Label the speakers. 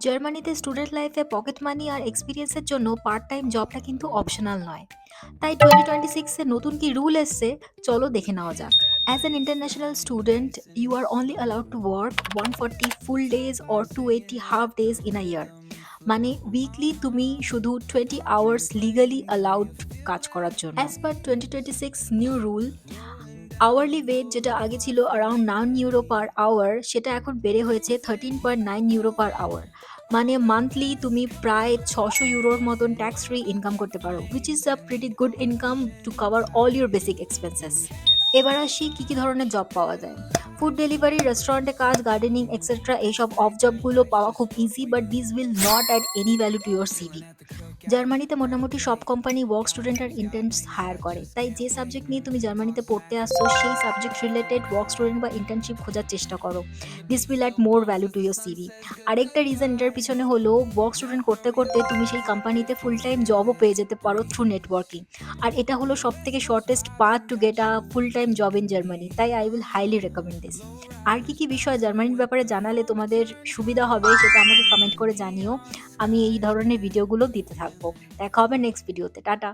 Speaker 1: জার্মানিতে স্টুডেন্ট লাইফে pocket money আর এক্সপিরিয়েন্সের জন্য পার্ট টাইম জবটা কিন্তু অপশনাল নয়। তাই 2026 এ নতুন কি রুল এসছে, চলো দেখে নেওয়া যাক। As an international student, you are only allowed to work 140 full days or 280 half days in a year. মানে উইকলি তুমি শুধু 20 আওয়ার্স লিগালি অ্যালাউড কাজ করার জন্য। As per 2026 new rule, hourly wait যেটা আগে ছিল অ্যারাউন্ড 9 ইউরো পার আওয়ার, সেটা এখন বেড়ে হয়েছে 13.9 ইউরো পার আওয়ার। মানে মান্থলি তুমি প্রায় 600 ইউরোর মতন ট্যাক্স ফ্রি ইনকাম করতে পারো, which is a pretty good income to cover all your basic expenses. এবার আসি কী কী ধরনের জব পাওয়া যায়। ফুড ডেলিভারি, রেস্টুরেন্টে কাজ, গার্ডেনিং এক্সেট্রা, এইসব অফ জবগুলো পাওয়া খুব easy, but this will not add any value to your CV. জার্মানিতে মোটামুটি সব কোম্পানি ওয়ার্ক স্টুডেন্ট আর ইন্টার্নস হায়ার করে, তাই যে সাবজেক্ট নিয়ে তুমি জার্মানিতে পড়তে আসছো সেই সাবজেক্ট রিলেটেড ওয়ার্ক স্টুডেন্ট বা ইন্টার্নশিপ খোঁজার চেষ্টা করো। This will add more value to your CV. আরেকটা রিজন এটার পিছনে হলো, ওয়ার্ক স্টুডেন্ট করতে করতে তুমি সেই কোম্পানিতে ফুল টাইম জবও পেয়ে যেতে পারো থ্রু নেটওয়ার্কিং। আর এটা হলো সব থেকে shortest path to get a full time job in Germany, তাই I will highly recommend this. আর কি কি বিষয় জার্মানির ব্যাপারে জানালে তোমাদের সুবিধা হবে সেটা আমাকে কমেন্ট করে জানিও। আমি এই ধরনের ভিডিওগুলো দিতে থাকবো। দেখা হবে নেক্সট ভিডিওতে। টাটা।